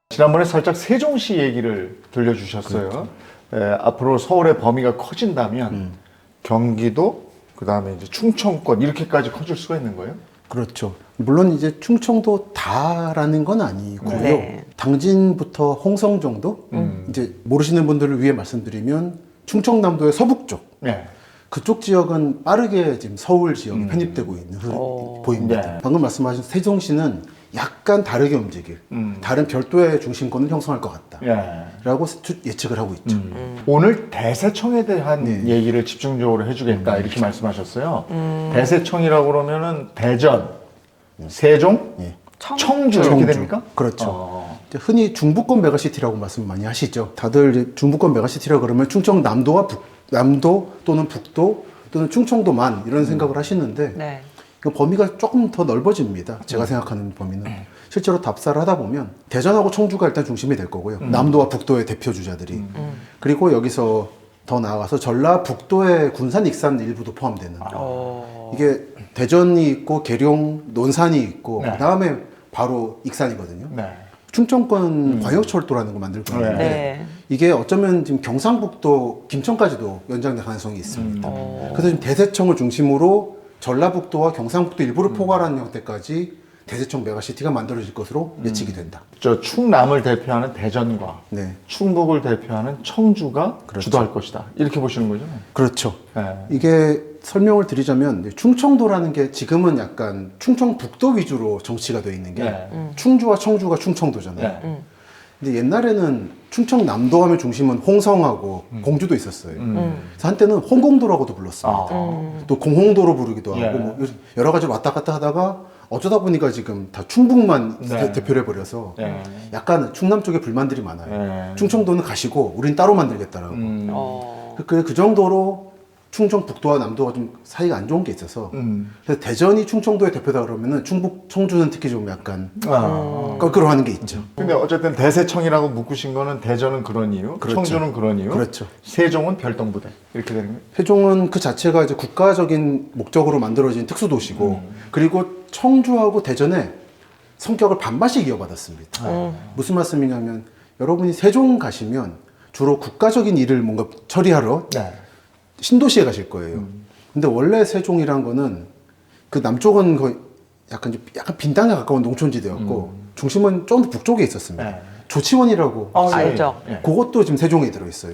지난번에 살짝 세종시 얘기를 들려주셨어요. 앞으로 서울의 범위가 커진다면 경기도, 그 다음에 이제 충청권 이렇게까지 커질 수가 있는 거예요? 그렇죠. 물론 이제 충청도 다라는 건 아니고요. 네. 당진부터 홍성 정도? 이제 모르시는 분들을 위해 말씀드리면 충청남도의 서북쪽. 네. 그쪽 지역은 빠르게 지금 서울 지역에 편입되고 있는 보입니다. 네. 방금 말씀하신 세종시는 약간 다르게 움직일, 다른 별도의 중심권을 형성할 것 같다. 라고 예측을 하고 있죠. 오늘 대세청에 대한 네. 얘기를 집중적으로 해주겠다 이렇게 말씀하셨어요. 대세청이라고 그러면은 대전, 세종, 예. 청주 이렇게 됩니까? 그렇죠. 이제 흔히 중부권 메가시티라고 말씀 많이 하시죠. 다들 이제 중부권 메가시티라고 그러면 충청남도와 남도 또는 북도 또는 충청도만 이런 생각을 하시는데 네. 그 범위가 조금 더 넓어집니다. 제가 생각하는 범위는. 실제로 답사를 하다 보면 대전하고 청주가 일단 중심이 될 거고요. 남도와 북도의 대표 주자들이. 그리고 여기서 더 나아가서 전라북도의 군산, 익산 일부도 포함되는. 이게 대전이 있고 계룡, 논산이 있고 네. 그다음에 바로 익산이거든요. 네. 충청권 광역철도라는 걸 만들 거예요. 네. 이게 어쩌면 지금 경상북도, 김천까지도 연장될 가능성이 있습니다. 그래서 지금 대세청을 중심으로 전라북도와 경상북도 일부를 포괄하는 형태까지 대세청 메가시티가 만들어질 것으로 예측이 된다. 저 충남을 대표하는 대전과 네, 충북을 대표하는 청주가 그렇죠. 주도할 것이다. 이렇게 보시는 거죠? 그렇죠. 네. 이게 설명을 드리자면 충청도라는 게 지금은 약간 충청북도 위주로 정치가 되어 있는 게 네. 충주와 청주가 충청도잖아요. 네. 근데 옛날에는 충청남도 하면 중심은 홍성하고 공주도 있었어요. 그래서 한때는 홍공도라고도 불렀습니다. 또 공홍도로 부르기도 하고 예. 뭐 여러 가지로 왔다 갔다 하다가 어쩌다 보니까 지금 다 충북만 네. 대표를 해버려서 네. 약간 충남 쪽에 불만들이 많아요. 네. 충청도는 가시고 우린 따로 만들겠다라고. 그 정도로 충청북도와 남도가 좀 사이가 안 좋은 게 있어서 그래서 대전이 충청도의 대표다 그러면은 충북, 청주는 특히 좀 약간 껄끄러워하는 게 있죠. 근데 어쨌든 대세청이라고 묶으신 거는 대전은 그런 이유, 그렇죠. 청주는 그런 이유, 그렇죠. 세종은 별동부대 이렇게 되는 거예요. 세종은 그 자체가 이제 국가적인 목적으로 만들어진 특수도시고 그리고 청주하고 대전에 성격을 반반씩 이어받았습니다. 무슨 말씀이냐면 여러분이 세종 가시면 주로 국가적인 일을 뭔가 처리하러 네. 신도시에 가실 거예요. 근데 원래 세종이란 거는 그 남쪽은 거의 약간 빈당에 가까운 농촌지대였고 중심은 좀 더 북쪽에 있었습니다. 네. 조치원이라고 알죠. 예. 그것도 지금 세종에 들어있어요.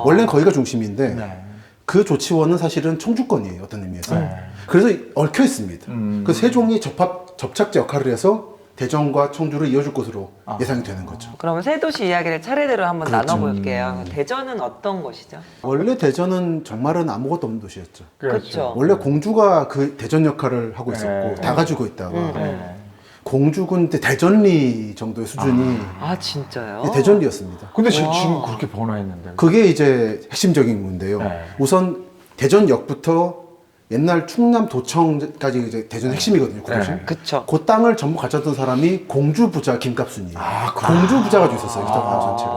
원래는 거기가 중심인데 네. 그 조치원은 사실은 청주권이에요. 어떤 의미에서. 네. 그래서 얽혀 있습니다. 그 세종이 접착제 역할을 해서 대전과 청주를 이어줄 것으로 예상이 되는 거죠. 그러면 세 도시 이야기를 차례대로 한번 그렇죠. 나눠볼게요. 대전은 어떤 곳이죠? 원래 대전은 정말은 아무것도 없는 도시였죠. 그렇죠. 원래 공주가 그 대전 역할을 하고 있었고 네. 다 가지고 있다가 네. 공주군 때 대전리 정도의 수준이 아 진짜요? 대전리였습니다. 근데 지금 그렇게 변화했는데. 그게 이제 핵심적인 건데요. 네. 우선 대전역부터 옛날 충남도청까지 이제 대전 핵심이거든요. 그것이. 네. 그쵸. 그 땅을 전부 가졌던 사람이 공주 부자 김갑순이에요. 공주 부자가 가지고 있었어요. 이 땅 전체를.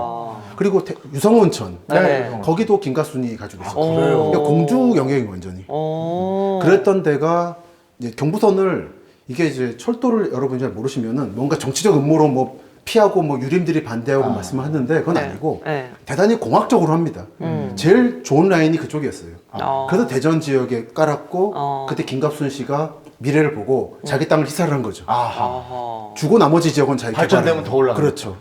그리고 유성온천 네. 거기도 김갑순이 가지고 있었고 그래요? 그러니까 공주 영역이 완전히. 그랬던 데가 이제 경부선을 이게 이제 철도를 여러분이 잘 모르시면은 뭔가 정치적 음모로 뭐 피하고 뭐 유림들이 반대하고 말씀을 하는데 그건 네. 아니고 네. 대단히 공학적으로 합니다. 제일 좋은 라인이 그쪽이었어요. 그래서 대전 지역에 깔았고 그때 김갑순 씨가 미래를 보고 자기 땅을 희사를 한 거죠. 어허. 주고 나머지 지역은 자기 발전되면 개발하는 더 올라가는 그렇죠.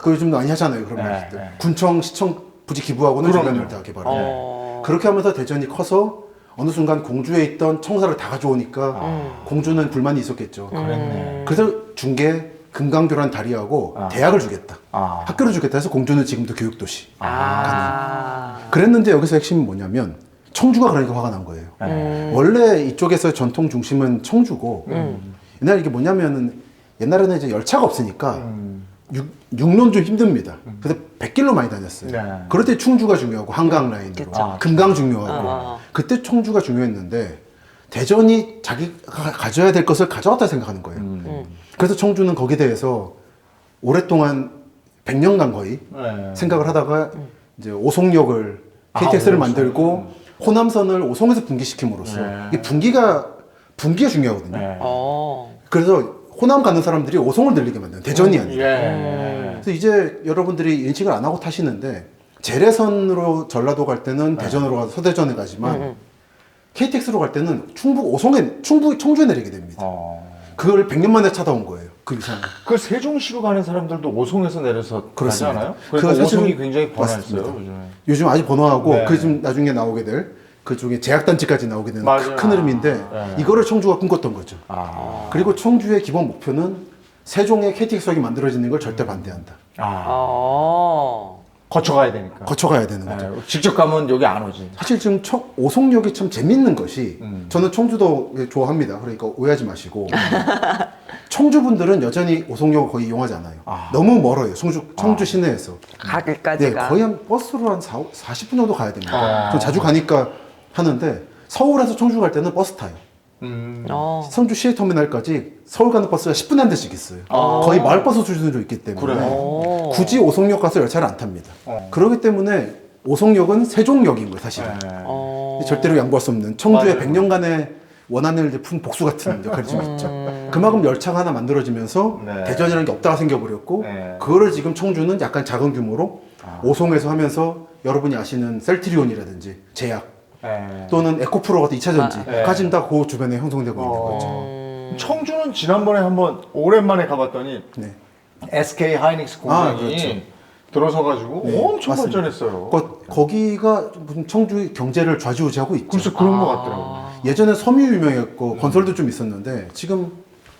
그 요즘 많이 하잖아요. 그런 네, 말 때. 네. 군청, 시청 부지 기부하고는 그럼요. 주변을 다 개발하고. 어. 그렇게 하면서 대전이 커서 어느 순간 공주에 있던 청사를 다 가져오니까 공주는 불만이 있었겠죠. 그랬네. 그래서 준 게 금강교란 다리하고 대학을 주겠다. 학교를 주겠다 해서 공주는 지금도 교육도시. 그랬는데 여기서 핵심은 뭐냐면 청주가 그러니까 화가 난 거예요. 원래 이쪽에서 전통 중심은 청주고 옛날에 이게 뭐냐면은 옛날에는 이제 열차가 없으니까 육론 좀 힘듭니다. 그래서 백길로 많이 다녔어요. 네. 그럴 때 충주가 중요하고 한강 라인으로 그쵸. 금강 중요하고 그때 청주가 중요했는데 대전이 자기가 가져야 될 것을 가져갔다 생각하는 거예요. 그래서 청주는 거기에 대해서 오랫동안 100년간 거의 생각을 하다가 이제 오송역을 KTX를 만들고 호남선을 오송에서 분기시킴으로써 이 분기가 중요하거든요. 그래서 호남 가는 사람들이 오송을 들리게 만드는 대전이 아니라. 예. 그래서 이제 여러분들이 인식을 안 하고 타시는데 재래선으로 전라도 갈 때는 대전으로 가서 서대전에 가지만 KTX로 갈 때는 충북 청주에 내리게 됩니다. 그걸 100년 만에 찾아온 거예요. 그 이상은. 그 세종시로 가는 사람들도 오송에서 내려서 가지 그렇습니다. 않아요? 그거 그러니까 사실은 오송이 굉장히 번화했어요. 맞습니다. 요즘에. 요즘 아주 번화하고 네. 그 좀 나중에 나오게 될 그중에 제약단지까지 나오게 되는 맞아요. 큰 흐름인데 네. 이거를 청주가 꿈꿨던 거죠. 아. 그리고 청주의 기본 목표는 세종의 KTX역이 만들어지는 걸 절대 반대한다. 아. 어. 거쳐가야 되니까. 거쳐가야 되는 거죠. 네, 직접 가면 여기 안 오지. 사실 지금 오송역이 참 재밌는 것이 저는 청주도 좋아합니다. 그러니까 오해하지 마시고 청주 분들은 여전히 오송역을 거의 이용하지 않아요. 너무 멀어요. 청주 시내에서. 네, 가길까지가. 거의 한 버스로 한 40분 정도 가야 됩니다. 저 자주 가니까 하는데 서울에서 청주 갈 때는 버스 타요. 어. 청주 시외터미널까지 서울 가는 버스가 10분에 한 대씩 있어요. 거의 마을버스 수준으로 있기 때문에 그래. 오. 굳이 오송역 가서 열차를 안 탑니다. 그렇기 때문에 오송역은 세종역인 거예요, 사실은. 어. 절대로 양보할 수 없는 청주의 맞아요. 100년간의 원한을 이제 푼 복수 같은 역할을 지고 있죠. 그만큼 열차가 하나 만들어지면서 네. 대전이라는 게 없다가 생겨버렸고 네. 그거를 지금 청주는 약간 작은 규모로 오송에서 하면서 여러분이 아시는 셀트리온이라든지 제약 네. 또는 에코프로 같은 2차 네. 전지까지는 다 그 주변에 형성되고 있는 거죠. 청주는 지난번에 한번 오랜만에 가봤더니 네. SK 하이닉스 공장이 그렇죠. 들어서가지고 엄청 맞습니다. 발전했어요. 거기가 무슨 청주 경제를 좌지우지하고 있죠. 그래서 그런 것 같더라고요. 예전에 섬유 유명했고 건설도 좀 있었는데 지금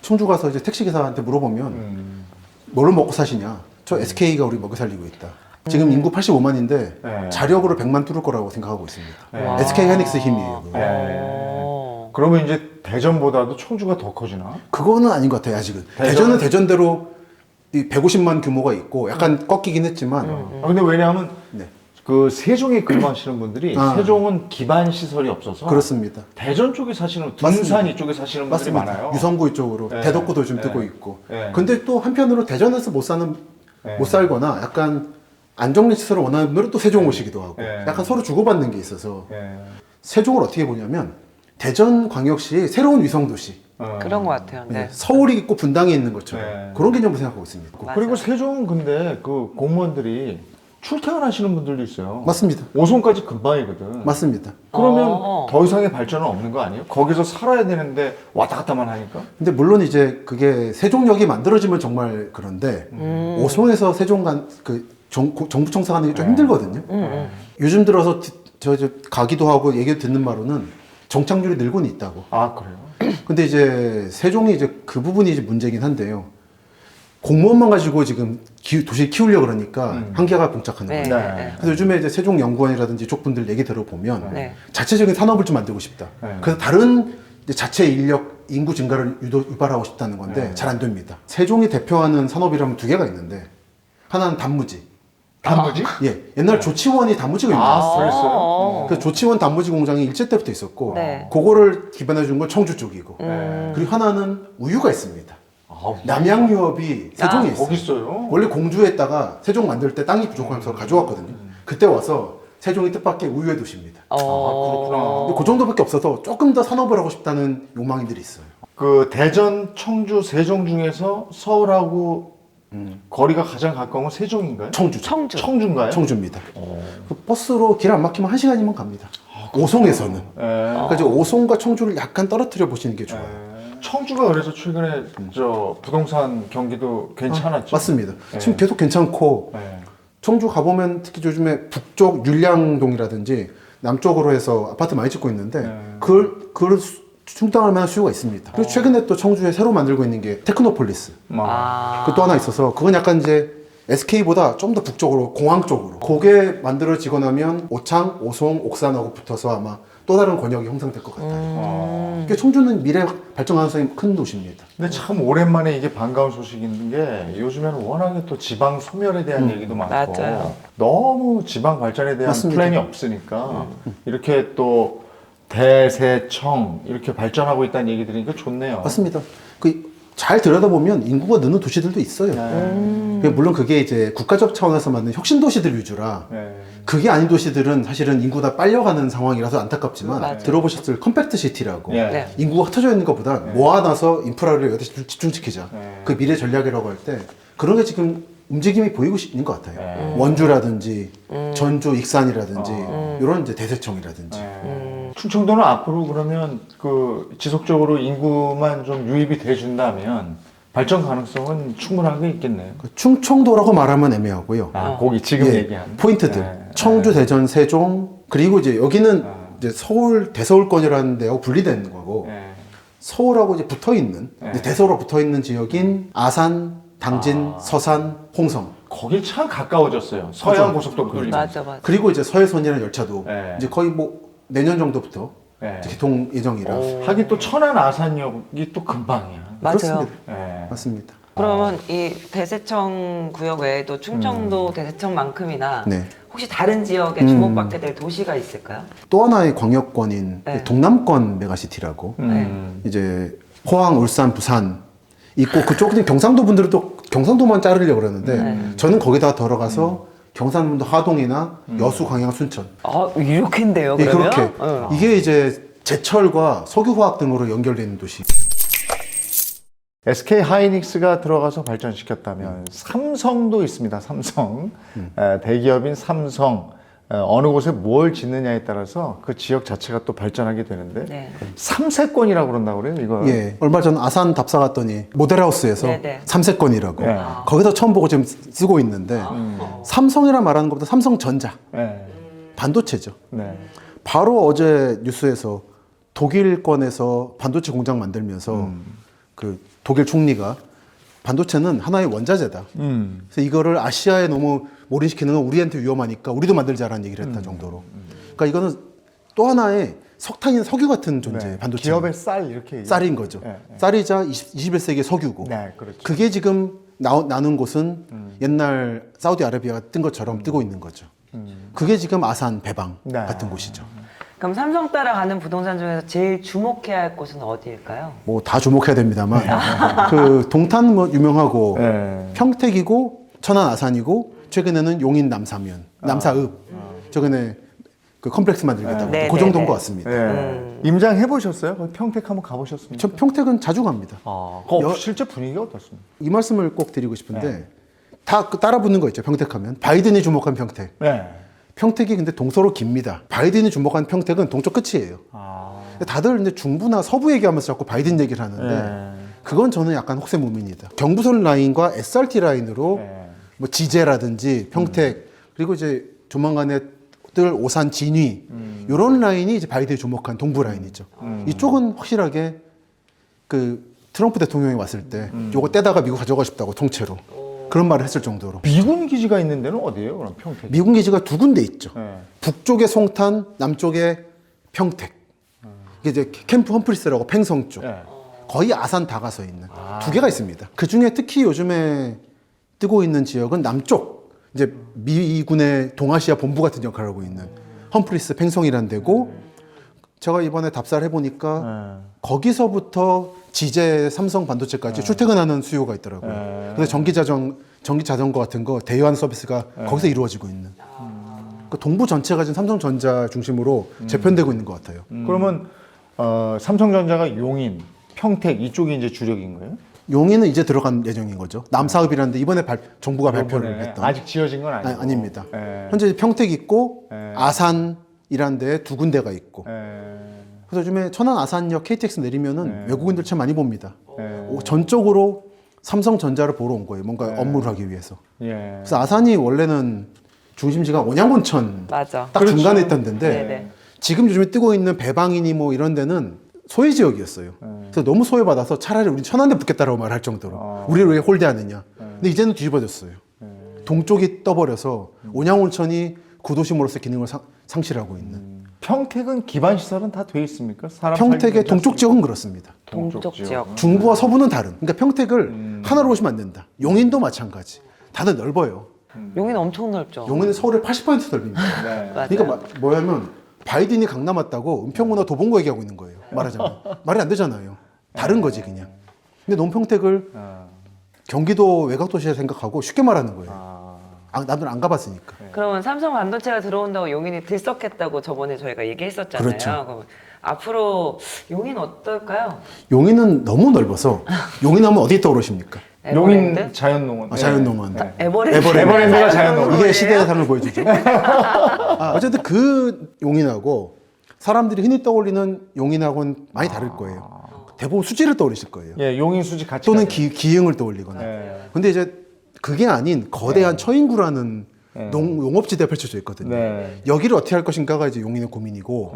청주 가서 이제 택시기사한테 물어보면 뭘로 먹고 사시냐? 저 SK가 우리 먹여 살리고 있다. 지금 인구 85만인데 네. 자력으로 100만 뚫을 거라고 생각하고 있습니다. 네. SK 하이닉스 힘이에요. 그거. 어. 그러면 이제 대전보다도 청주가 더 커지나? 그거는 아닌 것 같아요, 아직은. 대전은 대전대로 이 150만 규모가 있고 약간 꺾이긴 했지만 아, 근데 왜냐하면 네. 그 세종에 근무하시는 분들이 아. 세종은 기반 시설이 없어서 그렇습니다. 대전 쪽에 사시는 둔산 맞습니다. 이쪽에 사시는 분들이 맞습니다. 많아요. 유성구 이쪽으로 네. 대덕구도 좀 네. 뜨고 있고. 네. 근데 또 한편으로 대전에서 못 살거나 약간 안정된 시설을 원하는 분들은 또 세종 오시기도 하고 네. 약간 서로 주고받는 게 있어서 예. 세종을 어떻게 보냐면 대전광역시의 새로운 위성도시. 그런 것 같아요. 네. 서울이 있고 분당이 있는 것처럼 네. 그런 개념으로 생각하고 있습니다. 맞아요. 그리고 세종은 근데 그 공무원들이 출퇴근하시는 분들도 있어요. 맞습니다. 오송까지 금방이거든. 맞습니다. 그러면 어. 더 이상의 발전은 없는 거 아니에요? 거기서 살아야 되는데 왔다 갔다만 하니까? 근데 물론 이제 그게 세종역이 만들어지면 정말 그런데 오송에서 세종 그 정부청사 가는 게 좀 힘들거든요. 요즘 들어서 저 가기도 하고 얘기 듣는 바로는 정착률이 늘고는 있다고. 아 그래요? 근데 이제 세종이 이제 그 부분이 이제 문제긴 한데요. 공무원만 가지고 지금 도시를 키우려고 그러니까 한계가 봉착하는 네. 거예요. 네. 네. 그래서 요즘에 이제 세종연구원이라든지 이쪽 분들 얘기 들어보면 네. 자체적인 산업을 좀 만들고 싶다. 네. 그래서 다른 이제 자체 인력 인구 증가를 유발하고 싶다는 건데 네. 잘 안 됩니다. 세종이 대표하는 산업이라면 두 개가 있는데 하나는 단무지. 단무지? 예, 옛날 조치원이 단무지가 유명했어요. 아, 그랬어요? 어. 그 조치원 단무지 공장이 일제 때부터 있었고 네. 그거를 기반해 준 건 청주 쪽이고 네. 그리고 하나는 우유가 있습니다. 아, 남양유업이 세종에 있어요. 거기 있어요? 원래 공주에다가 세종 만들 때 땅이 부족하면서 가져왔거든요. 그때 와서 세종이 뜻밖의 우유의 도시입니다. 아, 그렇구나. 근데 그 정도밖에 없어서 조금 더 산업을 하고 싶다는 욕망들이 있어요. 그 대전, 청주, 세종 중에서 서울하고 거리가 가장 가까운 건 세종인가요? 청주죠. 청주. 청주인가요? 청주입니다. 그 버스로 길 안 막히면 1시간이면 갑니다. 오송에서는. 예. 그러니까 이제 오송과 청주를 약간 떨어뜨려 보시는 게 좋아요. 청주가 그래서 최근에 저 부동산 경기도 괜찮았죠? 맞습니다. 네. 지금 계속 괜찮고 예. 청주 가보면 특히 요즘에 북쪽 율량동이라든지 남쪽으로 해서 아파트 많이 짓고 있는데 그걸 충당할 만한 수요가 있습니다. 그리고 최근에 또 청주에 새로 만들고 있는 게 테크노폴리스. 아. 그 또 하나 있어서 그건 약간 이제 SK보다 좀 더 북쪽으로 공항 쪽으로 그게 만들어지고 나면 오창, 오송, 옥산하고 붙어서 아마 또 다른 권역이 형성될 것 같아요. 그러니까 청주는 미래 발전 가능성이 큰 도시입니다. 근데 참 오랜만에 이게 반가운 소식인 게 요즘에는 워낙에 또 지방 소멸에 대한 얘기도 많고 맞아요. 너무 지방 발전에 대한 맞습니다. 플랜이 없으니까 이렇게 또 대세청 이렇게 발전하고 있다는 얘기 들으니까 좋네요. 맞습니다. 그 잘 들여다보면 인구가 느는 도시들도 있어요. 물론 그게 이제 국가적 차원에서 만든 혁신 도시들 위주라 네. 그게 아닌 도시들은 사실은 인구가 빨려가는 상황이라서 안타깝지만 맞아요. 들어보셨을 컴팩트 시티라고 네. 네. 인구가 흩어져 있는 것보다 모아놔서 인프라를 여기다 집중시키자. 네. 그 미래 전략이라고 할 때 그런 게 지금 움직임이 보이고 있는 것 같아요. 네. 원주라든지 전주, 익산이라든지 이런 이제 대세청이라든지. 충청도는 앞으로 그러면 그 지속적으로 인구만 좀 유입이 돼준다면 발전 가능성은 충분하게 있겠네요. 그 충청도라고 말하면 애매하고요. 아, 거기 지금 예, 얘기한 포인트들. 네. 청주, 대전, 세종 그리고 이제 여기는 이제 서울 대서울권이라는 데하고 분리된 거고 네. 서울하고 이제 붙어 있는 네. 대서울하고 붙어 있는 지역인 아산, 당진, 서산, 홍성. 거기 참 가까워졌어요. 서해안 고속도로 뚫리면. 맞아. 그리고 이제 서해선이라는 열차도 네. 이제 거의 뭐 내년 정도부터 네. 이제 개통 예정이라. 하긴 또 천안 아산역이 또 금방이야. 맞아요. 그렇습니다. 네. 맞습니다. 그러면 이 대세청 구역 외에도 충청도 대세청만큼이나 네. 혹시 다른 지역에 주목받게 될 도시가 있을까요? 또 하나의 광역권인 네. 동남권 메가시티라고 이제 포항, 울산, 부산 있고 그쪽은 경상도 분들은 또 경상도만 자르려고 그러는데 저는 거기다 들어가서 경상도 하동이나 여수, 광양, 순천 아, 이렇게인데요, 예, 그러면? 그렇게 이게 이제 제철과 석유화학 등으로 연결되어 있는 도시. SK 하이닉스가 들어가서 발전시켰다면 삼성도 있습니다. 삼성 대기업인 삼성 어느 곳에 뭘 짓느냐에 따라서 그 지역 자체가 또 발전하게 되는데 네. 삼세권이라고 그런다고 그래요. 이거 예, 얼마 전 아산 답사 갔더니 모델하우스에서 네네. 삼세권이라고 네. 거기서 처음 보고 지금 쓰고 있는데 삼성이라 말하는 것보다 삼성전자 네. 반도체죠. 네. 바로 어제 뉴스에서 독일권에서 반도체 공장 만들면서 그 독일 총리가 반도체는 하나의 원자재다. 그래서 이거를 아시아에 너무 몰인시키는 건 우리한테 위험하니까 우리도 만들자라는 얘기를 했다 정도로. 그러니까 이거는 또 하나의 석탄이나 석유 같은 존재, 네. 반도체. 기업의 쌀 이렇게 쌀인 거죠. 네, 네. 쌀이자 21세기 석유고. 네, 그렇죠. 그게 지금 나는 곳은 옛날 사우디아라비아가 뜬 것처럼 뜨고 있는 거죠. 그게 지금 아산, 배방 네. 같은 곳이죠. 그럼 삼성 따라가는 부동산 중에서 제일 주목해야 할 곳은 어디일까요? 뭐 다 주목해야 됩니다만 그 동탄 뭐 유명하고 네. 평택이고 천안 아산이고 최근에는 용인 남사면 남사읍 최근에 그 컴플렉스 만들겠다고 네, 그 네, 정도인 네. 것 같습니다. 임장 해보셨어요? 거기 평택 한번 가보셨습니까? 저 평택은 자주 갑니다. 실제 분위기가 어떻습니까? 이 말씀을 꼭 드리고 싶은데 다 따라 붙는 거 있죠. 평택하면 바이든이 주목한 평택. 네. 평택이 근데 동서로 깁니다. 바이든이 주목한 평택은 동쪽 끝이에요. 다들 근데 중부나 서부 얘기하면서 자꾸 바이든 얘기를 하는데 그건 저는 약간 혹세무민이다. 경부선 라인과 SRT 라인으로 뭐 지제라든지 평택 그리고 이제 조만간에 뜰 오산 진위 이런 라인이 이제 바이든이 주목한 동부 라인이죠. 이쪽은 확실하게 그 트럼프 대통령이 왔을 때 요거 떼다가 미국 가져가고 싶다고 통째로 그런 말을 했을 정도로. 미군 기지가 있는 데는 어디예요? 그럼 평택. 미군 기지가 두 군데 있죠. 네. 북쪽에 송탄, 남쪽에 평택. 이게 이제 캠프 험프리스라고 팽성 쪽. 네. 거의 아산 다 가서 있는 두 개가 있습니다. 그 중에 특히 요즘에 뜨고 있는 지역은 남쪽. 이제 미군의 동아시아 본부 같은 역할을 하고 있는 험프리스 팽성이라는 데고 제가 이번에 답사를 해보니까 거기서부터 지제 삼성 반도체까지 출퇴근하는 수요가 있더라고요. 그래서 전기 자전거 같은 거 대여하는 서비스가 거기서 이루어지고 있는. 그 동부 전체가 지금 삼성전자 중심으로 재편되고 있는 것 같아요. 그러면 삼성전자가 용인, 평택 이쪽이 이제 주력인 거예요? 용인은 이제 들어간 예정인 거죠. 남사읍이라는데 이번에 정부가 발표를 이번에 했던. 아직 지어진 건 아니고. 아닙니다. 예. 현재 평택 있고 예. 아산이라는 데에 두 군데가 있고. 예. 그래서 요즘에 천안 아산역 KTX 내리면은 외국인들 참 많이 봅니다. 예. 전적으로 삼성전자를 보러 온 거예요. 뭔가 업무를 하기 위해서. 예. 그래서 아산이 원래는 중심지가 온양온천 맞아. 딱 그렇죠. 중간에 있던 데인데 네네. 지금 요즘에 뜨고 있는 배방이니 뭐 이런 데는 소외 지역이었어요. 그래서 너무 소외받아서 차라리 우리 천안에 붙겠다라고 말할 정도로 우리를 왜 홀대하느냐. 근데 이제는 뒤집어졌어요. 동쪽이 떠버려서 온양온천이 구도심으로서 기능을 상실하고 있는. 평택은 기반 시설은 다 돼 있습니까? 사람 평택의 살기 동쪽 괜찮습니까? 지역은 그렇습니다. 동쪽 지역. 중부와 서부는 다른. 그러니까 평택을 하나로 보시면 안 된다. 용인도 마찬가지. 다들 넓어요. 용인 엄청 넓죠. 용인은 서울의 80% 넓입니다. 네. 맞아요. 그러니까 뭐냐면 바이든이 강남 왔다고 은평구나 도봉구 얘기하고 있는 거예요. 말하자면 말이 안 되잖아요. 다른 거지 그냥. 근데 논평택을 경기도 외곽 도시에 생각하고 쉽게 말하는 거예요. 나도 안 가봤으니까. 그러면 삼성 반도체가 들어온다고 용인이 들썩했다고 저번에 저희가 얘기했었잖아요. 그렇죠. 그럼 앞으로 용인 어떨까요? 용인은 너무 넓어서 용인하면 어디 떠오르십니까? 에버랜드? 용인 자연농원. 자연농원. 네. 에버랜드. 에버랜드가 자연농원. 이게 시대의 상을 보여주죠. 어쨌든 그 용인하고 사람들이 흔히 떠올리는 용인하고는 많이 다를 거예요. 대부분 수지를 떠올리실 거예요. 예, 용인 수지 같이. 또는 가죠. 기흥을 떠올리거나. 네. 근데 이제 그게 아닌 거대한 처인구라는 용업지대가 펼쳐져 있거든요. 네. 여기를 어떻게 할 것인가가 이제 용인의 고민이고,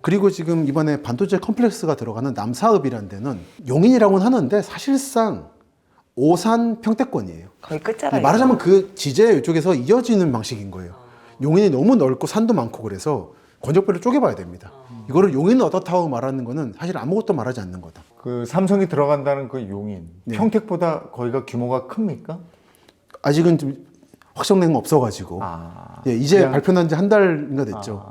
그리고 지금 이번에 반도체 컴플렉스가 들어가는 남사읍이라는 데는 용인이라고는 하는데 사실상 오산 평택권이에요. 거의 끝자락이에요. 말하자면 그 지제 이쪽에서 이어지는 방식인 거예요. 용인이 너무 넓고 산도 많고 그래서 권역별로 쪼개봐야 됩니다. 이거를 용인은 어떻다고 말하는 거는 사실 아무것도 말하지 않는 거다. 그 삼성이 들어간다는 그 용인. 네. 평택보다 거기가 규모가 큽니까? 아직은 좀 확정된 건 없어가지고 예, 이제 그냥- 발표한 지 한 달인가 됐죠.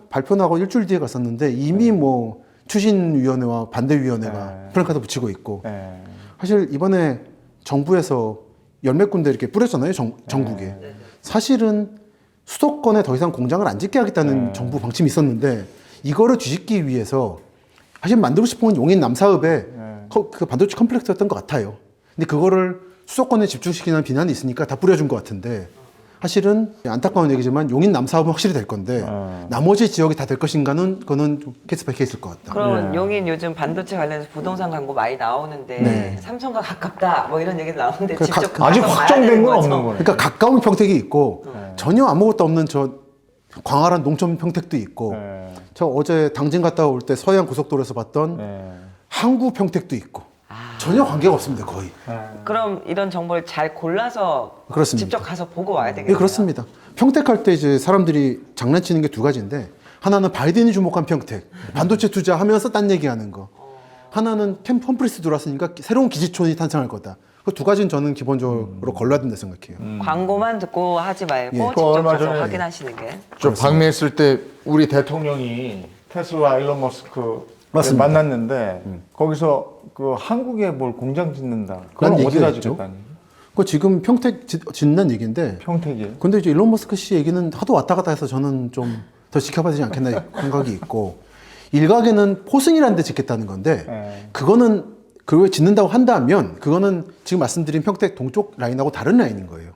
발표나고 일주일 뒤에 갔었는데 이미 뭐 추진위원회와 반대위원회가 플랜카드 붙이고 있고 예. 사실 이번에 정부에서 열몇 군데 이렇게 뿌렸잖아요. 전국에. 사실은 수도권에 더 이상 공장을 안 짓게 하겠다는 정부 방침이 있었는데 이거를 뒤집기 위해서 사실 만들고 싶은 건 용인 남사읍에 그 반도체 컴플렉스였던 것 같아요. 근데 그거를 수도권에 집중시키는 비난이 있으니까 다 뿌려준 것 같은데 사실은 안타까운 얘기지만 용인 남사읍은 확실히 될 건데 나머지 지역이 다 될 것인가는 그거는 좀 케이스 바이 케이스일 것 같다. 그럼 용인 요즘 반도체 관련해서 부동산 광고 많이 나오는데 네. 삼성과 가깝다 뭐 이런 얘기도 나오는데 그 직접 아직 가서 봐야 확정된 되는 건 거죠. 없는 거네. 그러니까 가까운 평택이 있고 전혀 아무것도 없는 저 광활한 농촌 평택도 있고 예. 저 어제 당진 갔다 올 때 서해안 고속도로에서 봤던 예. 항구 평택도 있고 전혀 관계가 없습니다 거의. 그럼 이런 정보를 잘 골라서 그렇습니다. 직접 가서 보고 와야 예, 되겠네요. 그렇습니다. 평택할 때 이제 사람들이 장난치는 게 두 가지인데 하나는 바이든이 주목한 평택 반도체 투자하면서 딴 얘기하는 거. 하나는 캠프 험프리스 들어왔으니까 새로운 기지촌이 탄생할 거다. 그 두 가지는 저는 기본적으로 걸러야 된다 생각해요. 광고만 듣고 하지 말고 예. 직접 얼마 가서 전에 확인하시는 게. 저 방미했을 때 우리 대통령이 테슬라 일론 머스크 맞습니다. 만났는데 거기서 그 한국에 뭘 공장 짓는다. 그건 라는 얘기가 어디다 있죠. 짓겠다니? 그 지금 평택 짓는 얘기인데 평택에. 근데 이제 일론 머스크 씨 얘기는 하도 왔다 갔다 해서 저는 좀 더 지켜봐야 되지 않겠나 생각이 있고 일각에는 포승이라는 데 짓겠다는 건데 예. 그거는 그걸 짓는다고 한다면 그거는 지금 말씀드린 평택 동쪽 라인하고 다른 라인인 거예요.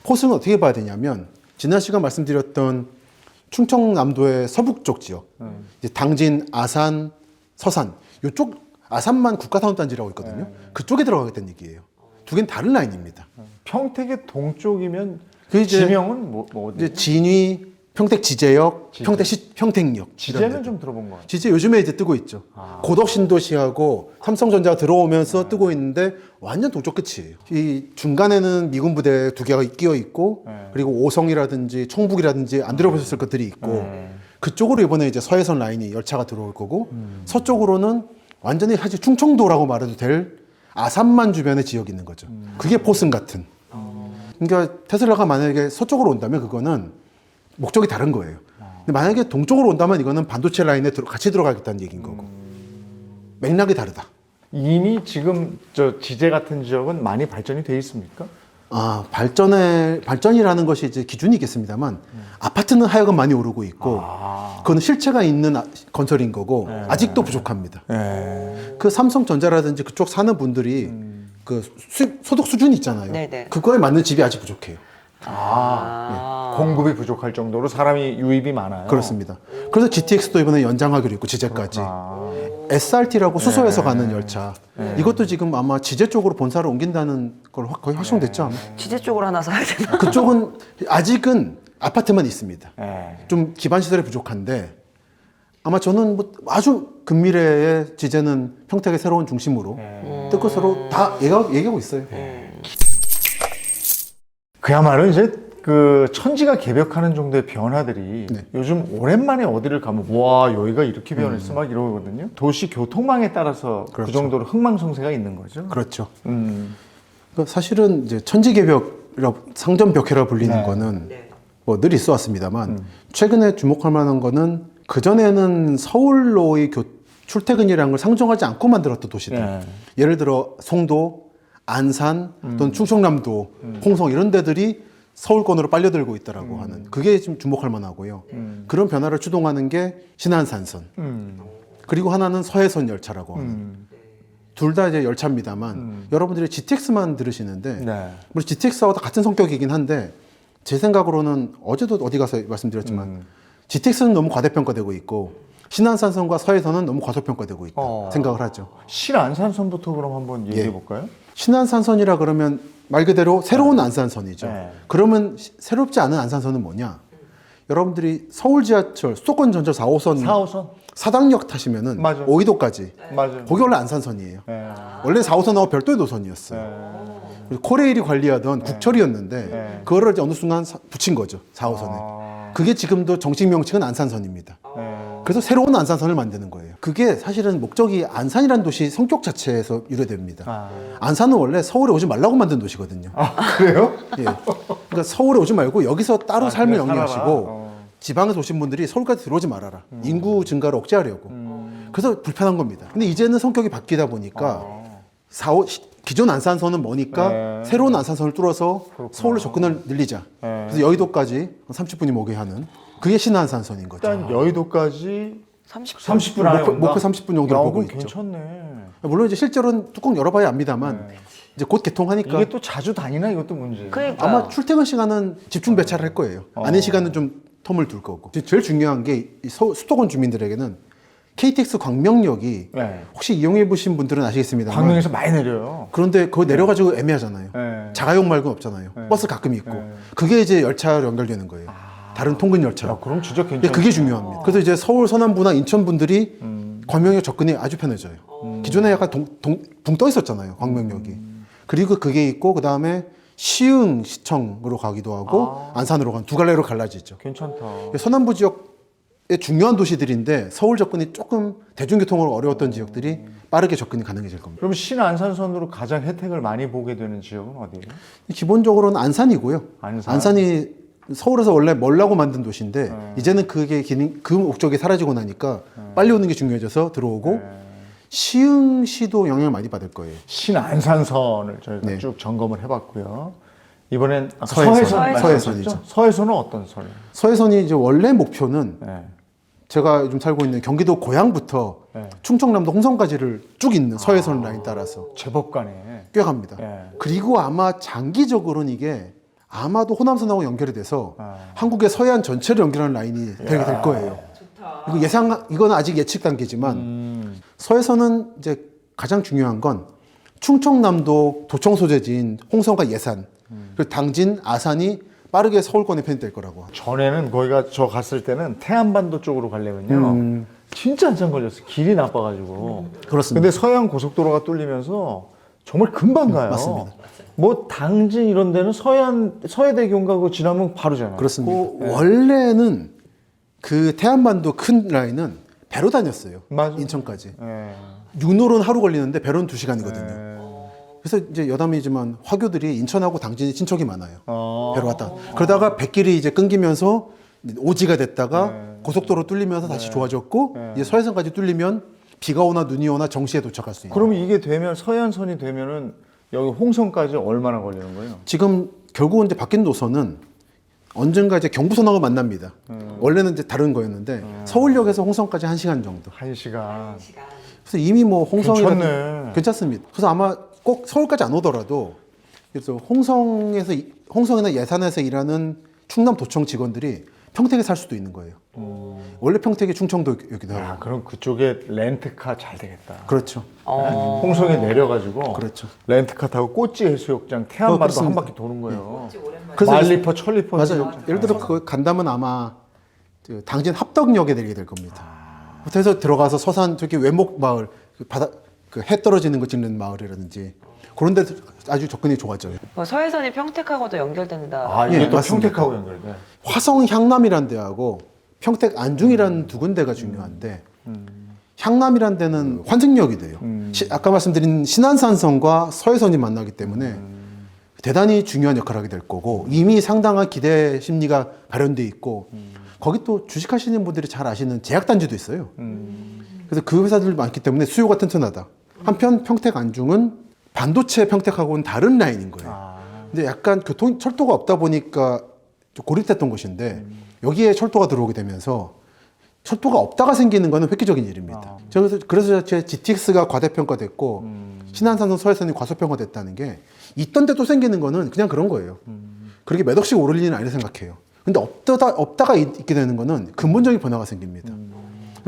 포승은 어떻게 봐야 되냐면 지난 시간 말씀드렸던 충청남도의 서북쪽 지역 이제 당진, 아산, 서산 이쪽 아산만 국가산업단지라고 있거든요. 그쪽에 들어가겠다는 얘기예요. 두 개는 다른 라인입니다. 평택의 동쪽이면 그 이제- 지명은 뭐 어디? 이제 진위, 평택 지제역, 지제. 평택역. 이런 지제는 데들. 좀 들어본 것 같아요. 지제 요즘에 이제 뜨고 있죠. 고덕 신도시하고 삼성전자가 들어오면서 뜨고 있는데 완전 동쪽 끝이에요. 이 중간에는 미군 부대 두 개가 끼어 있고 그리고 오성이라든지 청북이라든지 안 들어보셨을 것들이 있고 그쪽으로 이번에 이제 서해선 라인이 열차가 들어올 거고 서쪽으로는 완전히 사실 충청도라고 말해도 될 아산만 주변의 지역이 있는 거죠. 그게 포승 같은. 그러니까 테슬라가 만약에 서쪽으로 온다면 그거는 목적이 다른 거예요. 근데 만약에 동쪽으로 온다면 이거는 반도체 라인에 같이 들어가겠다는 얘기인 거고. 맥락이 다르다. 이미 지금 저 지제 같은 지역은 많이 발전이 돼 있습니까? 발전이라는 것이 이제 기준이겠습니다만 아파트는 하여간 많이 오르고 있고 그거는 실체가 있는 건설인 거고 아직도 부족합니다. 예. 그 삼성전자라든지 그쪽 사는 분들이 그 소득 수준이 있잖아요. 네네. 그거에 맞는 집이 아직 부족해요. 공급이 부족할 정도로 사람이 유입이 많아요. 그렇습니다. 그래서 GTX도 이번에 연장하기로 했고 지제까지. SRT라고 수소에서 가는 열차. 이것도 지금 아마 지제 쪽으로 본사를 옮긴다는 걸 거의 확정됐죠. 아마. 지제 쪽으로 하나 사야 되나? 그쪽은 아직은 아파트만 있습니다. 예. 좀 기반 시설이 부족한데 아마 저는 뭐 아주 근미래의 지제는 평택의 새로운 중심으로 뜰 것으로 다 얘기하고 있어요. 그야말로 이제 그 천지가 개벽하는 정도의 변화들이 네. 요즘 오랜만에 어디를 가면 와 여기가 이렇게 변했어 막 이러거든요. 도시 교통망에 따라서 그 그렇죠. 정도로 흥망성쇠가 있는 거죠. 그렇죠. 음. 그러니까 사실은 이제 천지개벽이라 상점벽해라 불리는 네. 거는 네. 뭐 늘 있어 왔습니다만 최근에 주목할 만한 거는 그전에는 서울로의 출퇴근이라는 걸 상정하지 않고 만들었던 도시들. 네. 예를 들어 송도, 안산, 또는 충청남도, 홍성 이런 데들이 서울권으로 빨려들고 있다라고 하는 그게 좀 주목할 만하고요. 그런 변화를 추동하는 게 신안산선. 그리고 하나는 서해선 열차라고 하는. 둘 다 이제 열차입니다만 여러분들이 GTX만 들으시는데 네. 물론 GTX하고 다 같은 성격이긴 한데 제 생각으로는 어제도 어디 가서 말씀드렸지만 GTX는 너무 과대평가되고 있고 신안산선과 서해선은 너무 과소평가되고 있다 생각을 하죠. 신안산선부터 그럼 한번 얘기해 볼까요? 신안산선이라 그러면 말 그대로 새로운 안산선이죠. 네. 그러면 새롭지 않은 안산선은 뭐냐? 여러분들이 서울 지하철 수도권 전철 4호선 4호선? 사당역 타시면은 맞아요. 오이도까지 맞아요. 거기 원래 안산선이에요. 네. 원래 4호선하고 별도의 노선이었어요. 네. 그리고 코레일이 관리하던 국철이었는데 네. 그거를 이제 어느 순간 붙인 거죠. 4호선에. 그게 지금도 정식 명칭은 안산선입니다. 네. 그래서 새로운 안산선을 만드는 거예요. 그게 사실은 목적이 안산이라는 도시 성격 자체에서 유래됩니다. 안산은 원래 서울에 오지 말라고 만든 도시거든요. 그래요? 예. 그러니까 서울에 오지 말고 여기서 따로 삶을 그래, 살아라. 영위하시고 지방에서 오신 분들이 서울까지 들어오지 말아라. 인구 증가를 억제하려고. 그래서 불편한 겁니다. 근데 이제는 성격이 바뀌다 보니까 기존 안산선은 뭐니까 네. 새로운 안산선을 뚫어서 서울로 접근을 늘리자. 네. 그래서 여의도까지 30분이 오게 하는 그게 신안산선인 거죠. 일단 여의도까지 30분. 30분 안에 온다? 목표 30분 정도를 야, 보고 그럼 있죠. 괜찮네. 물론 이제 실제로는 뚜껑 열어봐야 압니다만 이제 곧 개통하니까 이게 또 자주 다니나 이것도 문제. 그러니까 아마 출퇴근 시간은 집중 배차를 할 거예요. 아닌 시간은 좀 텀을 둘 거고. 제일 중요한 게 이 수도권 주민들에게는 KTX 광명역이 네. 혹시 이용해 보신 분들은 아시겠습니다만 광명에서 많이 내려요. 그런데 그거 내려가지고 애매하잖아요. 네. 자가용 말고는 없잖아요. 버스 가끔 있고 그게 이제 열차로 연결되는 거예요. 다른 통근 열차로. 야, 그럼 진짜 근데 괜찮네. 그게 중요합니다. 그래서 이제 서울 서남부나 인천 분들이 광명역 접근이 아주 편해져요. 기존에 약간 붕 떠 있었잖아요. 광명역이. 그리고 그게 있고 그 다음에 시흥 시청으로 가기도 하고 안산으로 간 두 갈래로 갈라지죠. 괜찮다. 서남부 지역의 중요한 도시들인데 서울 접근이 조금 대중교통으로 어려웠던 지역들이 빠르게 접근이 가능해질 겁니다. 그럼 신안산선으로 가장 혜택을 많이 보게 되는 지역은 어디예요? 기본적으로는 안산이고요. 안산. 안산이 서울에서 원래 멀라고 만든 도시인데 이제는 그게 그 목적이 사라지고 나니까 빨리 오는 게 중요해져서 들어오고 시흥시도 영향을 많이 받을 거예요. 신안산선을 저희가 네. 쭉 점검을 해봤고요. 이번엔 아까 서해선. 서해선 서해선이죠. 말씀하셨죠? 서해선은 어떤 선? 서해선이 이제 원래 목표는 네. 제가 요즘 살고 있는 경기도 고향부터 네. 충청남도 홍성까지를 쭉 있는 서해선 라인 따라서 제법 가네. 꽤 갑니다. 네. 그리고 아마 장기적으로는 이게 아마도 호남선하고 연결이 돼서 아. 한국의 서해안 전체를 연결하는 라인이 되게 될 거예요. 이건 아직 예측 단계지만 서해선은 이제 가장 중요한 건 충청남도 도청 소재지인 홍성과 예산, 그리고 당진, 아산이 빠르게 서울권에 편입될 거라고. 전에는 거기가 저 갔을 때는 태안반도 쪽으로 가려면요. 진짜 한참 걸렸어. 길이 나빠가지고. 그렇습니다. 근데 서해안 고속도로가 뚫리면서 정말 금방 가요. 맞습니다. 뭐 당진 이런 데는 서해대교인가 그거 지나면 바로잖아요. 그렇습니다. 원래는 그 태안반도 큰 라인은 배로 다녔어요. 맞아요. 인천까지. 예. 육로는 하루 걸리는데 배로는 2시간이거든요. 예. 그래서 이제 여담이지만 화교들이 인천하고 당진이 친척이 많아요. 배로 왔다. 아. 그러다가 백길이 이제 끊기면서 오지가 됐다가 고속도로 뚫리면서 다시 좋아졌고 이제 서해선까지 뚫리면 비가 오나 눈이 오나 정시에 도착할 수 있는. 그러면 이게 되면 서해안선이 되면은 여기 홍성까지 얼마나 걸리는 거예요? 지금 결국은 이제 바뀐 노선은 언젠가 이제 경부선하고 만납니다. 원래는 이제 다른 거였는데 서울역에서 홍성까지 1시간 정도. 1시간. 그래서 이미 뭐 홍성이라든 괜찮네. 괜찮습니다. 그래서 아마 꼭 서울까지 안 오더라도 그래서 홍성이나 예산에서 일하는 충남 도청 직원들이 평택에 살 수도 있는 거예요. 원래 평택이 충청도이기도 야, 하고. 그럼 그쪽에 렌트카 잘 되겠다. 그렇죠. 홍성에 내려가지고 그렇죠. 렌트카 타고 꼬찌 해수욕장 태안반도 그렇습니다. 한 바퀴 도는 거예요. 그래서 말리퍼, 천리퍼 맞아요. 해수욕장. 예를 들어 그거 간다면 아마 그 당진 합덕역에 내리게 될 겁니다. 그래서 들어가서 서산 저기 외목 마을 그 바다 그 해 떨어지는 거 찍는 마을이라든지 그런 데 아주 접근이 좋아져요. 뭐 서해선이 평택하고도 연결된다. 아, 이게 예, 또 맞습니다. 평택하고 연결돼. 화성 향남이라는 데하고 평택 안중이라는 두 군데가 중요한데 향남이라는 데는 환승역이 돼요. 아까 말씀드린 신안산선과 서해선이 만나기 때문에 대단히 중요한 역할을 하게 될 거고 이미 상당한 기대 심리가 발현돼 있고 거기 또 주식하시는 분들이 잘 아시는 제약단지도 있어요. 그래서 그 회사들이 많기 때문에 수요가 튼튼하다. 한편 평택 안중은 반도체 평택하고는 다른 라인인 거예요. 근데 약간 철도가 없다 보니까 좀 고립됐던 곳인데 여기에 철도가 들어오게 되면서 철도가 없다가 생기는 거는 획기적인 일입니다. 그래서 제 GTX가 과대평가됐고 신안산선 서해선이 과소평가됐다는 게 있던 데 또 생기는 거는 그냥 그런 거예요. 그렇게 몇 억씩 오를 일은 아니라 생각해요. 근데 없다가 있게 되는 거는 근본적인 변화가 생깁니다.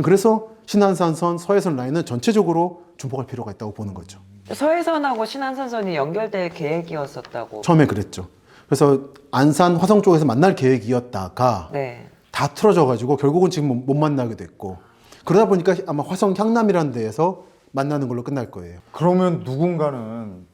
그래서 신안산선, 서해선 라인은 전체적으로 주목할 필요가 있다고 보는 거죠. 서해선하고 신안산선이 연결될 계획이었었다고. 처음에 그랬죠. 그래서 안산, 화성 쪽에서 만날 계획이었다가 네. 다 틀어져가지고 결국은 지금 못 만나게 됐고 그러다 보니까 아마 화성 향남이라는 데에서 만나는 걸로 끝날 거예요. 그러면 누군가는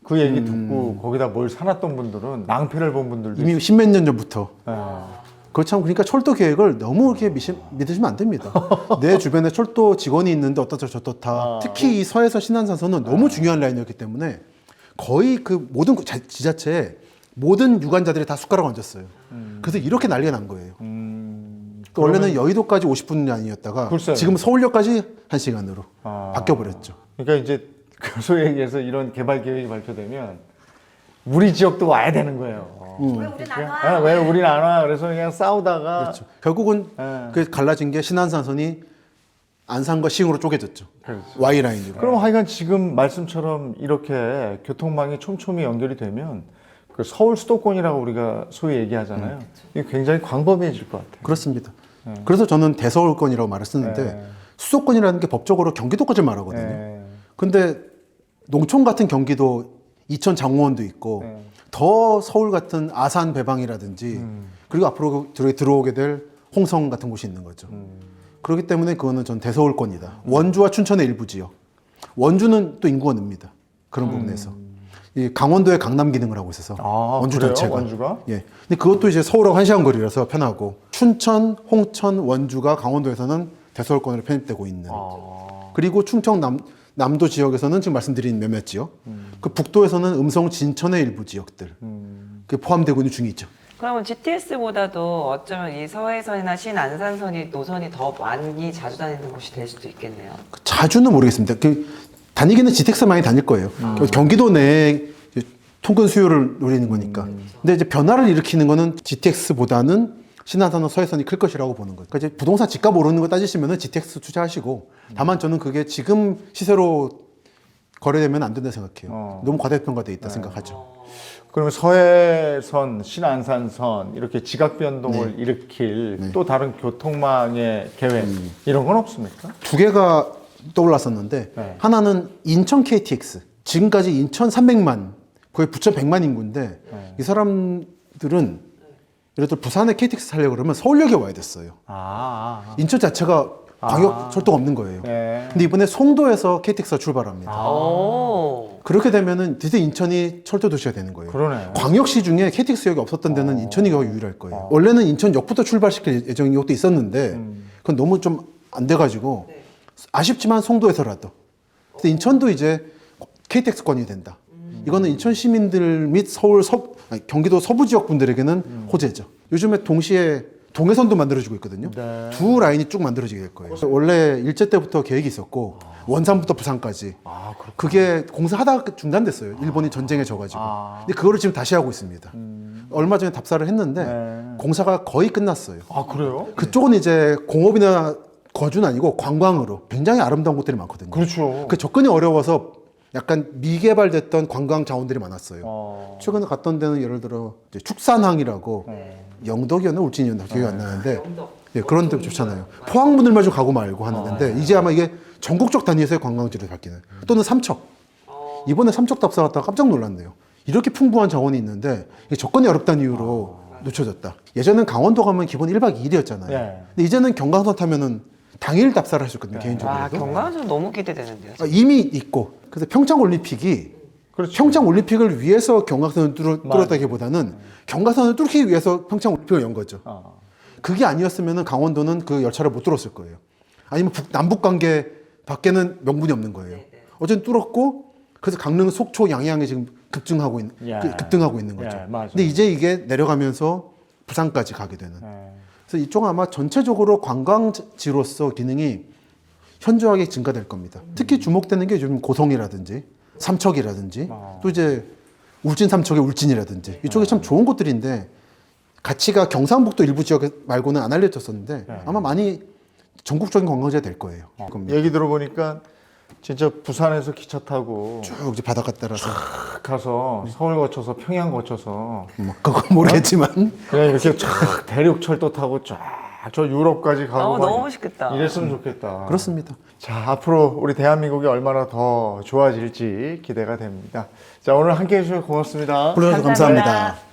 그 얘기 듣고 거기다 뭘 사놨던 분들은 낭패를 본 분들도 이미 십몇 년 전부터. 있어요. 그렇죠. 그러니까 철도 계획을 너무 이렇게 믿으시면 안 됩니다. 내 주변에 철도 직원이 있는데 어떻다 저렇다. 특히 이 서해선 신안산선은 너무 중요한 라인이었기 때문에 거의 그 모든 지자체에 모든 유관자들이 다 숟가락 얹었어요. 그래서 이렇게 난리가 난 거예요. 또 원래는 여의도까지 50분 라인이었다가 글쎄요. 지금 서울역까지 1시간으로 바뀌어버렸죠. 그러니까 이제 소위 얘기해서 이런 개발 계획이 발표되면 우리 지역도 와야 되는 거예요. 왜 우린 안 와? 왜 우리는 안 와? 그래서 그냥 싸우다가 그렇죠. 결국은 그 갈라진 게 신안산선이 안산과 시흥으로 쪼개졌죠. 그렇죠. Y라인으로. 그럼 하여간 지금 말씀처럼 이렇게 교통망이 촘촘히 연결이 되면 그 서울 수도권이라고 우리가 소위 얘기하잖아요. 이게 굉장히 광범위해질 것 같아요. 그렇습니다. 그래서 저는 대서울권이라고 말을 쓰는데 수도권이라는 게 법적으로 경기도까지 말하거든요. 네. 근데 농촌 같은 경기도 이천 장호원도 있고 더 서울 같은 아산 배방이라든지 그리고 앞으로 들어오게 될 홍성 같은 곳이 있는 거죠. 그렇기 때문에 그거는 전 대서울권이다. 원주와 춘천의 일부 지역. 원주는 또 인구가 늡니다. 그런 부분에서. 이 강원도의 강남 기능을 하고 있어서 원주 그래요? 전체가. 원주가? 예. 근데 그것도 이제 서울하고 1시간 거리라서 편하고 춘천, 홍천, 원주가 강원도에서는 대서울권으로 편입되고 있는. 그리고 충청 남도 지역에서는 지금 말씀드린 몇몇 지역. 그 북도에서는 음성 진천의 일부 지역들. 그 포함되고 있는 중이죠. 그러면 GTS보다도 어쩌면 이 서해선이나 신안산선이 노선이 더 많이 자주 다니는 곳이 될 수도 있겠네요. 자주는 모르겠습니다. 다니기는 GTX 많이 다닐 거예요. 경기도 내에 통근 수요를 노리는 거니까. 근데 이제 변화를 일으키는 거는 GTX보다는 신안산선 서해선이 클 것이라고 보는 거죠. 그러니까 이제 부동산 집값 오르는 거 따지시면 GTX 투자하시고 다만 저는 그게 지금 시세로 거래되면 안 된다 생각해요. 너무 과대평가돼 있다 생각하죠. 그러면 서해선, 신안산선 이렇게 지각 변동을 일으킬 또 다른 교통망의 계획 이런 건 없습니까? 두 개가 떠올랐었는데 하나는 인천 KTX. 지금까지 인천 300만 거의 부천 100만 인구인데 이 사람들은 예를 들어 부산에 KTX 타려고 그러면 서울역에 와야 됐어요. 인천 자체가 광역 철도가 없는 거예요. 근데 이번에 송도에서 KTX가 출발합니다. 그렇게 되면은 드디어 인천이 철도 도시가 되는 거예요. 그러네요. 광역시 중에 KTX역이 없었던 데는 인천이 거의 유일할 거예요. 원래는 인천역부터 출발시킬 예정인 것도 있었는데 그건 너무 좀 안 돼가지고 아쉽지만 송도에서라도. 근데 인천도 이제 KTX권이 된다. 이거는 인천 시민들 및 경기도 서부 지역 분들에게는 호재죠. 요즘에 동시에 동해선도 만들어지고 있거든요. 두 라인이 쭉 만들어지게 될 거예요. 원래 일제 때부터 계획이 있었고 원산부터 부산까지. 그게 공사하다가 중단됐어요. 일본이 전쟁에 져가지고. 근데 그거를 지금 다시 하고 있습니다. 얼마 전에 답사를 했는데 공사가 거의 끝났어요. 그래요? 그쪽은 이제 공업이나 거주는 아니고 관광으로 굉장히 아름다운 곳들이 많거든요. 그렇죠. 그 접근이 어려워서 약간 미개발됐던 관광 자원들이 많았어요. 최근에 갔던 데는 예를 들어 이제 축산항이라고 영덕이었나 울진이었나 기억이 안 나는데 그런 데 좋잖아요. 포항분들만 좀 가고 말고 하는데 이제 아마 이게 전국적 단위에서의 관광지로 바뀌는 또는 삼척. 이번에 삼척 답사 갔다가 깜짝 놀랐네요. 이렇게 풍부한 자원이 있는데 이게 접근이 어렵다는 이유로 놓쳐졌다. 예전엔 강원도 가면 기본 1박 2일이었잖아요. 근데 이제는 경강선 타면은 당일 답사를 할 수 있거든요. 개인적으로. 경강선 너무 기대되는데요. 이미 있고 그래서 평창올림픽이 평창올림픽을 위해서 경강선을 뚫었다기보다는 경강선을 뚫기 위해서 평창올림픽을 연 거죠. 그게 아니었으면 강원도는 그 열차를 못 뚫었을 거예요. 아니면 남북관계 밖에는 명분이 없는 거예요. 어쨌든 뚫었고 그래서 강릉, 속초, 양양에 지금 급등하고 있는 거죠. 근데 이제 이게 내려가면서 부산까지 가게 되는. 그래서 이쪽은 아마 전체적으로 관광지로서 기능이 현저하게 증가될 겁니다. 특히 주목되는 게 요즘 고성이라든지 삼척이라든지 또 이제 울진 삼척의 울진이라든지 이쪽에 참 좋은 곳들인데 가치가 경상북도 일부 지역 말고는 안 알려졌었는데 아마 많이 전국적인 관광지가 될 거예요. 얘기 들어보니까 진짜 부산에서 기차 타고 쭉 이제 바닷가 따라서 탁 가서 서울 거쳐서 평양 거쳐서 뭐 그건 모르겠지만 그냥 이렇게 쫙 대륙철도 타고 쫙 저 유럽까지 가고 막 너무 멋있겠다. 이랬으면 좋겠다. 그렇습니다. 자, 앞으로 우리 대한민국이 얼마나 더 좋아질지 기대가 됩니다. 자, 오늘 함께 해주셔서 고맙습니다. 불러주셔서 감사합니다. 감사합니다.